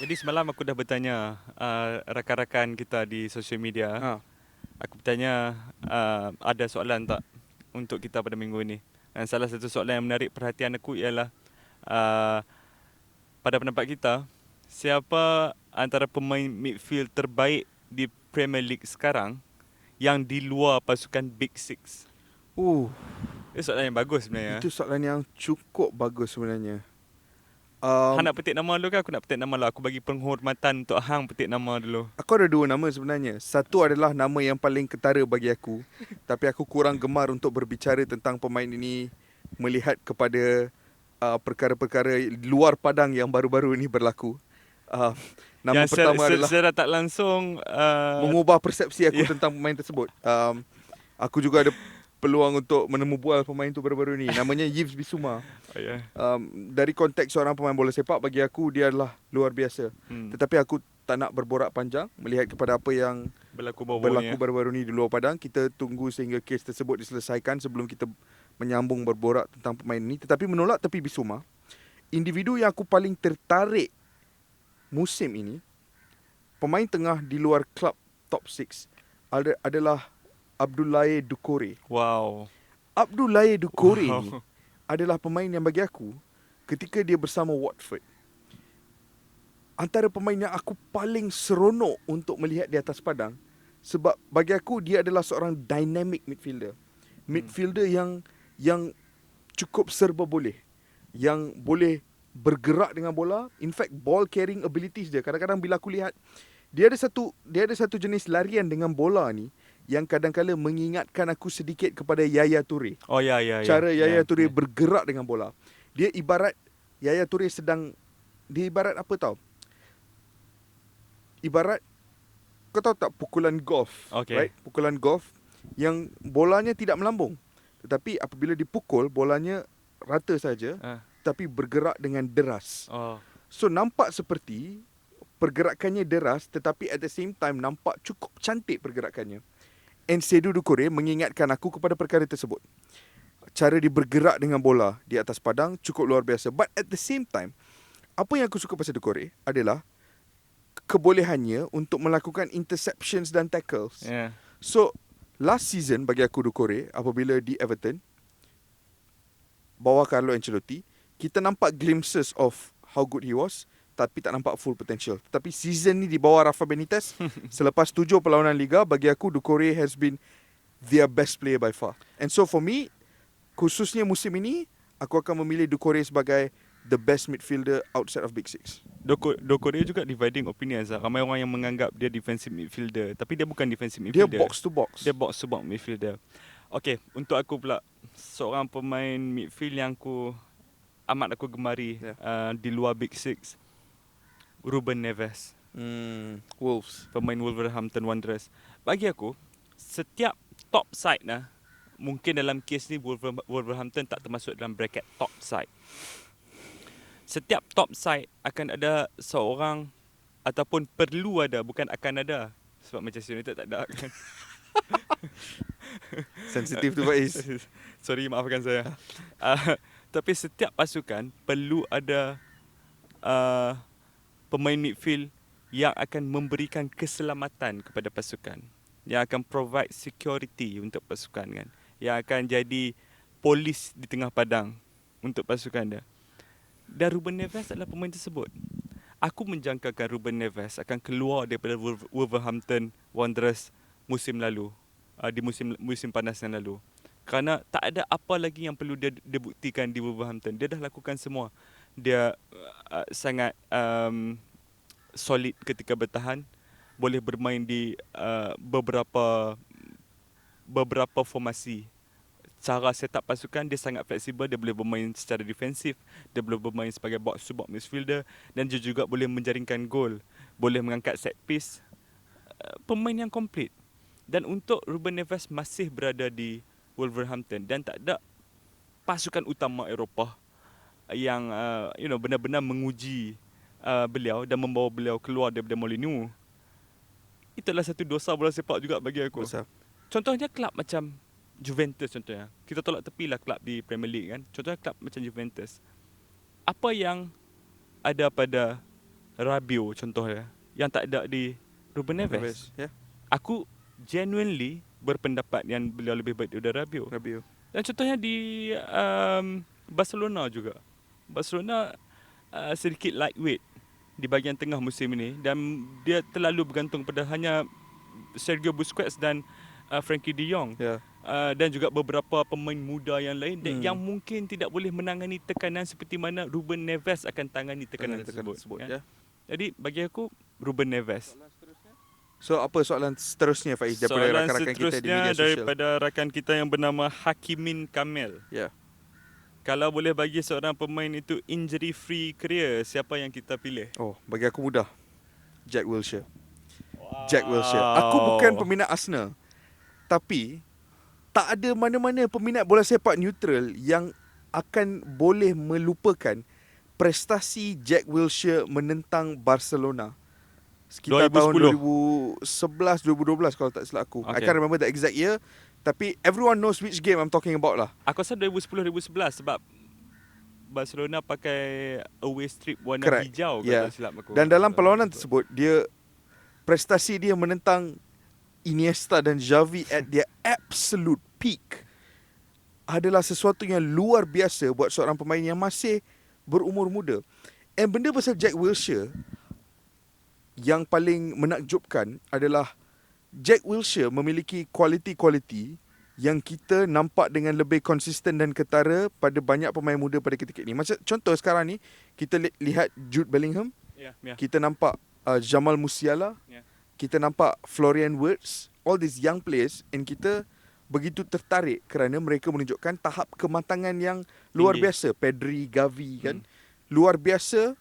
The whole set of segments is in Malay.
Jadi semalam aku dah bertanya rakan-rakan kita di sosial media. Ha. Aku bertanya ada soalan tak untuk kita pada minggu ini. Dan salah satu soalan yang menarik perhatian aku ialah uh, pada pendapat kita, siapa antara pemain midfield terbaik di Premier League sekarang yang di luar pasukan Big Six? Uh, Itu soalan yang bagus sebenarnya. itu soalan yang cukup bagus sebenarnya. Hang Um, nak petik nama dulu ke aku nak petik nama lah? Aku bagi penghormatan untuk Hang petik nama dulu. aku ada dua nama sebenarnya. Satu adalah nama yang paling ketara bagi aku, tapi aku kurang gemar untuk berbicara tentang pemain ini melihat kepada perkara-perkara luar padang yang baru-baru ini berlaku. Uh, nama Yang pertama adalah secara tak langsung mengubah persepsi aku ya. tentang pemain tersebut. Aku juga ada peluang untuk menemu bual pemain tu baru-baru ni. Namanya Yves Bissouma. Oh ya. Dari konteks seorang pemain bola sepak, bagi aku dia adalah luar biasa. Hmm. Tetapi aku tak nak berborak panjang melihat kepada apa yang Berlaku baru-baru ni berlaku ya. baru-baru ni di luar padang. Kita tunggu sehingga kes tersebut diselesaikan sebelum kita menyambung berborak tentang pemain ini. Tetapi menolak tepi Bissouma, individu yang aku paling tertarik musim ini, pemain tengah di luar klub top 6 adalah Abdoulaye Doucouré. Wow. Abdoulaye Doucouré ni Wow. adalah pemain yang bagi aku, ketika dia bersama Watford, antara pemain yang aku paling seronok untuk melihat di atas padang. Sebab bagi aku dia adalah seorang dynamic midfielder. Hmm. Midfielder yang cukup serba boleh. Yang boleh bergerak dengan bola. In fact, ball carrying abilities dia, kadang-kadang bila aku lihat, dia ada satu jenis larian dengan bola ni yang kadang-kadang mengingatkan aku sedikit kepada Yaya Toure. Oh ya ya ya Cara Yaya ya Toure ya. bergerak dengan bola. Dia ibarat Yaya Toure sedang, dia ibarat apa tau? Ibarat, kau tahu tak pukulan golf, Okay. right? Pukulan golf yang bolanya tidak melambung. Tetapi apabila dipukul, bolanya rata saja, Ah. tapi bergerak dengan deras. Oh. So nampak seperti pergerakannya deras, tetapi at the same time nampak cukup cantik pergerakannya. And Seydou Doucouré mengingatkan aku kepada perkara tersebut. Cara dia bergerak dengan bola di atas padang cukup luar biasa. But at the same time, apa yang aku suka pasal Doucouré adalah kebolehannya untuk melakukan interceptions dan tackles. Yeah. So, last season bagi aku Doucouré, apabila di Everton bawah Carlo Ancelotti, kita nampak glimpses of how good he was, tapi tak nampak full potential. Tapi season ni di bawah Rafa Benitez, selepas 7 perlawanan liga, bagi aku Doucouré has been their best player by far. And so for me, khususnya musim ini, aku akan memilih Doucouré sebagai the best midfielder outside of Big Six. Doucouré juga dividing opinions lah. Ramai orang yang menganggap dia defensive midfielder, tapi dia bukan defensive Dia midfielder. box to box. Dia box to box midfielder. Okay, untuk aku pula, seorang pemain midfield yang amat aku gemari Yeah. di luar Big Six, Ruben Neves, Wolves. pemain Wolverhampton Wanderers. Bagi aku, setiap top side mungkin dalam kes ni Wolverhampton tak termasuk dalam bracket top side. Setiap top side akan ada seorang ataupun perlu ada, bukan akan ada. Sebab Manchester United tak ada kan. Sensitif tu Faiz. Sorry, maafkan saya. Tapi setiap pasukan perlu ada pemain midfield yang akan memberikan keselamatan kepada pasukan, yang akan provide security untuk pasukan kan, yang akan jadi polis di tengah padang untuk pasukan dia. Dan Ruben Neves adalah pemain tersebut. Aku menjangkakan Ruben Neves akan keluar daripada Wolverhampton Wanderers musim lalu, di musim panas yang lalu. Kerana tak ada apa lagi yang perlu dia buktikan di Wolverhampton. Dia dah lakukan semua. Dia sangat solid ketika bertahan, boleh bermain di beberapa formasi. Cara set up pasukan dia sangat fleksibel, dia boleh bermain secara defensif, dia boleh bermain sebagai box to box midfielder, dan dia juga boleh menjaringkan gol, boleh mengangkat set piece. Pemain yang komplit. Dan untuk Ruben Neves masih berada di Wolverhampton dan tak ada pasukan utama Eropah yang benar-benar menguji beliau dan membawa beliau keluar daripada Molineux, itulah satu dosa bola sepak juga bagi aku. Besar. Contohnya kelab macam Juventus contohnya. Kita tolak tepilah kelab di Premier League kan. Contohnya kelab macam Juventus. Apa yang ada pada Rabiot contohnya yang tak ada di Ruben Neves. Ya, Aku genuinely berpendapat yang beliau lebih baik daripada Rabiot. Rabiot. Dan contohnya di Barcelona juga. Barcelona sedikit lightweight di bahagian tengah musim ini dan dia terlalu bergantung pada hanya Sergio Busquets dan Frankie de Jong. Ya. Dan juga beberapa pemain muda yang lain yang mungkin tidak boleh menangani tekanan seperti mana Ruben Neves akan tangani tekanan tersebut. Ya. Jadi bagi aku Ruben Neves. So apa soalan seterusnya Faiz daripada Soalan rakan-rakan kita di seterusnya media sosial? daripada rakan kita yang bernama Hakimin Kamel. Ya. Kalau boleh bagi seorang pemain itu injury free career, siapa yang kita pilih? Oh, bagi aku mudah. Jack Wilshere. Jack Wilshere. Aku bukan peminat Arsenal. Tapi tak ada mana-mana peminat bola sepak neutral yang akan boleh melupakan prestasi Jack Wilshere menentang Barcelona sekitar 2010. tahun 2011 2012 kalau tak silap aku. I Okay. can't remember the exact year, tapi everyone knows which game I'm talking about lah. Aku rasa 2010-2011 sebab Barcelona pakai away strip warna Correct. hijau Yeah. kalau tak silap aku. Dan dalam perlawanan tersebut, prestasi dia menentang Iniesta dan Xavi at their absolute peak adalah sesuatu yang luar biasa buat seorang pemain yang masih berumur muda. And benda pasal Jack Wilshere yang paling menakjubkan adalah Jack Wilshere memiliki kualiti-kualiti yang kita nampak dengan lebih konsisten dan ketara pada banyak pemain muda pada ketika ini. Macam contoh sekarang ni, kita lihat Jude Bellingham, Ya. kita nampak Jamal Musiala, Ya. kita nampak Florian Wirtz, all these young players, and kita begitu tertarik kerana mereka menunjukkan tahap kematangan yang luar Tinggi. biasa. Pedri, Gavi kan, luar biasa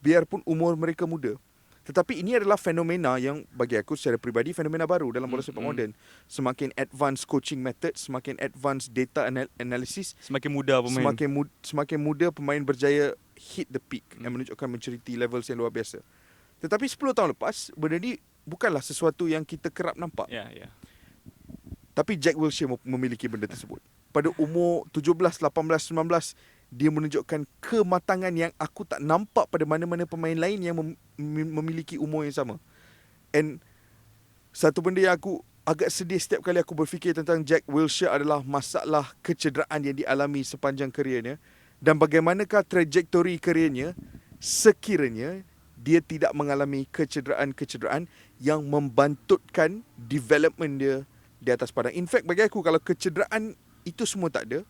biarpun umur mereka muda. Tetapi ini adalah fenomena yang bagi aku secara peribadi fenomena baru dalam bola sepak moden. Semakin advanced coaching method, semakin advanced data analysis, Semakin muda pemain. semakin muda pemain berjaya hit the peak dan menunjukkan maturity levels yang luar biasa. Tetapi 10 tahun lepas, benda ni bukanlah sesuatu yang kita kerap nampak. Ya. Tapi Jack Wilshere memiliki benda tersebut. Pada umur 17, 18, 19, dia menunjukkan kematangan yang aku tak nampak pada mana-mana pemain lain yang memiliki umur yang sama. And satu benda yang aku agak sedih setiap kali aku berfikir tentang Jack Wilshere adalah masalah kecederaan yang dialami sepanjang kerjanya dan bagaimanakah trajektori kerjanya sekiranya dia tidak mengalami kecederaan-kecederaan yang membantutkan development dia di atas padang. In fact, bagi aku, kalau kecederaan itu semua tak ada,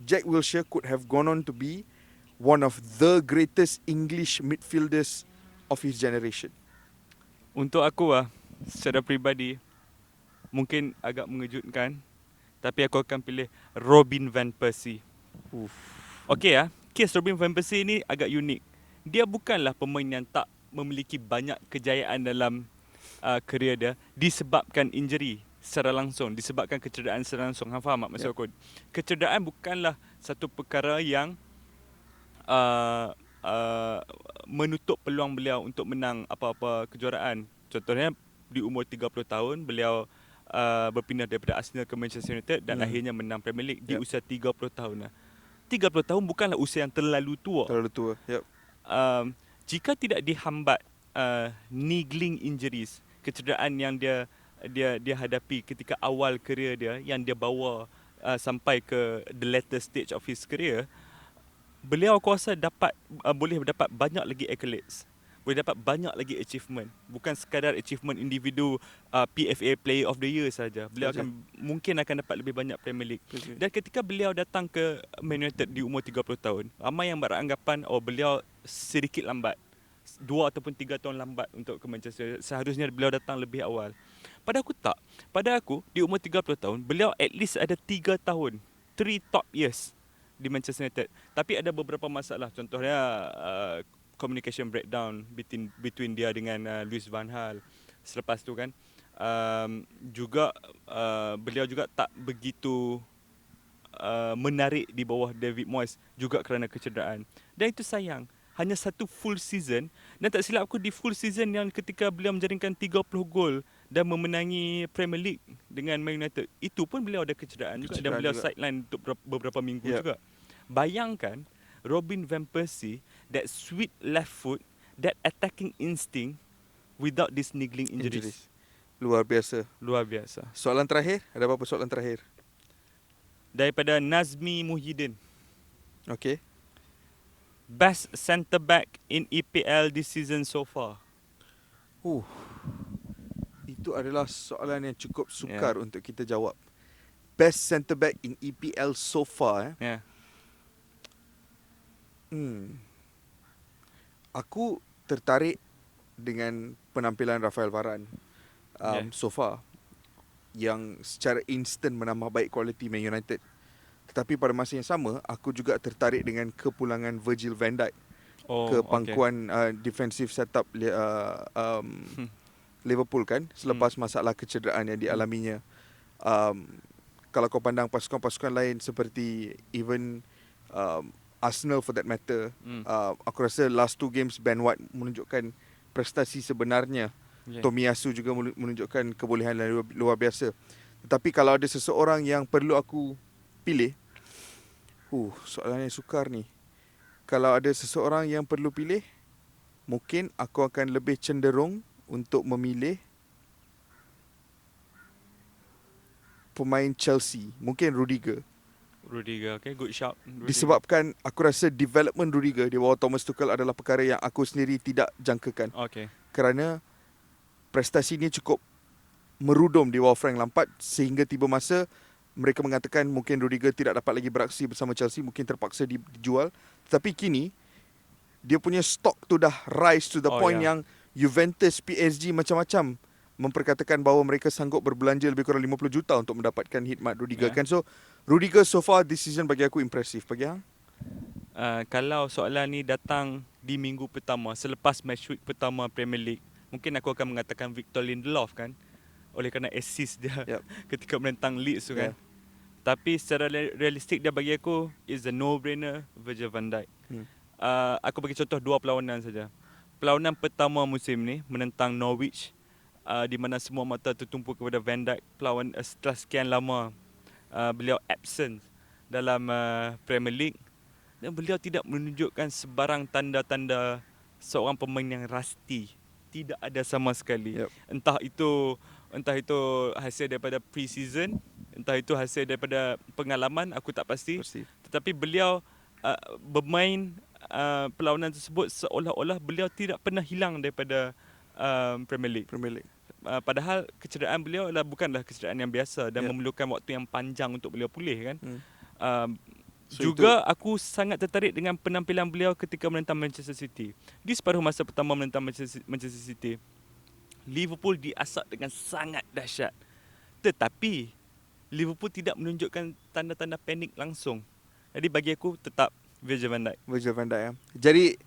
Jack Wilshere could have gone on to be one of the greatest English midfielders of his generation. Untuk aku secara peribadi mungkin agak mengejutkan, tapi aku akan pilih Robin van Persie. Okey kes Robin van Persie ni agak unik. Dia bukanlah pemain yang tak memiliki banyak kejayaan dalam kerjaya dia disebabkan injury secara langsung, disebabkan kecederaan secara langsung. Hang faham tak maksud aku? Kecederaan bukanlah satu perkara yang menutup peluang beliau untuk menang apa-apa kejuaraan. Contohnya di umur 30 tahun beliau berpindah daripada Arsenal ke Manchester United dan akhirnya menang Premier League di usia 30 tahun. 30 tahun bukanlah usia yang terlalu tua. Terlalu tua. Yep. Jika tidak dihambat niggling injuries, kecederaan yang dia hadapi ketika awal kerjaya dia yang dia bawa sampai ke the later stage of his career, beliau aku rasa boleh dapat banyak lagi accolades, boleh dapat banyak lagi achievement, bukan sekadar achievement individu PFA Player of the Year saja. Beliau mungkin akan dapat lebih banyak Premier League. Dan ketika beliau datang ke Man United di umur 30 tahun, ramai yang beranggapan beliau sedikit lambat, 2 ataupun 3 tahun lambat untuk ke Manchester. Seharusnya beliau datang lebih awal. Pada aku tak. Pada aku di umur 30 tahun beliau at least ada 3 tahun, 3 top years di Manchester United. Tapi ada beberapa masalah, contohnya communication breakdown between dia dengan Louis van Gaal. Selepas tu kan juga beliau juga tak begitu menarik di bawah David Moyes juga kerana kecederaan. Dan itu sayang. Hanya satu full season, dan tak silap aku di full season yang ketika beliau menjaringkan 30 gol dan memenangi Premier League dengan Man United, itu pun beliau ada kecederaan juga dan beliau sideline untuk beberapa minggu juga. Bayangkan Robin van Persie, that sweet left foot that attacking instinct without this niggling injuries. Luar biasa. Luar biasa. Soalan terakhir, ada apa-apa soalan terakhir? Daripada Nazmi Muhyiddin. Okay. Best centre back in EPL this season so far. Itu adalah soalan yang cukup sukar untuk kita jawab. Best centre back in EPL so far. Yeah. Aku tertarik dengan penampilan Rafael Varane so far, yang secara instant menambah baik kualiti Man United. Tetapi pada masa yang sama, aku juga tertarik dengan kepulangan Virgil van Dijk ke pangkuan defensive setup Liverpool kan, selepas masalah kecederaan yang dialaminya. Kalau kau pandang pasukan-pasukan lain seperti even Arsenal for that matter, aku rasa last 2 games Ben White menunjukkan prestasi sebenarnya. Tomiyasu juga menunjukkan kebolehan yang luar biasa. Tetapi kalau ada seseorang yang perlu aku pilih, soalan yang sukar ni. Kalau ada seseorang yang perlu pilih, mungkin aku akan lebih cenderung untuk memilih pemain Chelsea, mungkin Rudiger. Okay, good shout. Disebabkan aku rasa development Rudiger di bawah Thomas Tuchel adalah perkara yang aku sendiri tidak jangkakan. Okay. Kerana prestasi ini cukup merudum di bawah Frank Lampard, sehingga tiba masa mereka mengatakan mungkin Rudiger tidak dapat lagi beraksi bersama Chelsea, mungkin terpaksa dijual. Tetapi kini dia punya stok tu dah rise to the point yang Juventus, PSG macam-macam memperkatakan bahawa mereka sanggup berbelanja lebih kurang 50 juta untuk mendapatkan khidmat Rudiger kan. So Rudiger so far this season bagi aku impresif. Bagi hang? Kalau soalan ni datang di minggu pertama selepas match week pertama Premier League, mungkin aku akan mengatakan Victor Lindelof kan, oleh kerana assist dia ketika menentang Leeds tu kan. Tapi secara realistik dia bagi aku is a no-brainer Virgil van Dijk. Aku bagi contoh 2 perlawanan saja. Perlawanan pertama musim ni menentang Norwich, di mana semua mata tertumpu kepada Van Dijk. Perlawanan setelah sekian lama beliau absent dalam Premier League, dan beliau tidak menunjukkan sebarang tanda-tanda seorang pemain yang rusty. Tidak ada sama sekali. Entah itu hasil daripada pre-season, entah itu hasil daripada pengalaman, aku tak pasti. Tetapi beliau bermain perlawanan tersebut seolah-olah beliau tidak pernah hilang daripada Premier League. Padahal kecederaan beliau bukanlah kecederaan yang biasa dan memerlukan waktu yang panjang untuk beliau pulih kan. Juga aku sangat tertarik dengan penampilan beliau ketika menentang Manchester City. Di separuh masa pertama menentang Manchester City, Liverpool diasak dengan sangat dahsyat. Tetapi Liverpool tidak menunjukkan tanda-tanda panik langsung. Jadi bagi aku tetap Virgil van Dijk. Jadi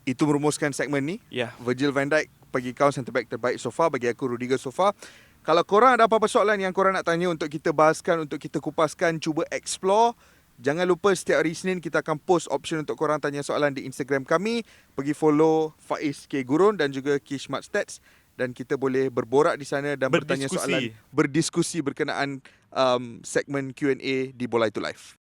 itu merumuskan segmen ni. Virgil van Dijk bagi kau centre back terbaik so far, bagi aku Rudiger so far. Kalau korang ada apa-apa soalan yang korang nak tanya untuk kita bahaskan, untuk kita kupaskan, cuba explore, jangan lupa setiap hari Isnin kita akan post option untuk korang tanya soalan di Instagram kami. Pergi follow Faiz K. Gurun dan juga Kish Smart Stats, dan kita boleh berborak di sana dan bertanya soalan, berdiskusi berkenaan segmen Q&A di Bola Itu Live.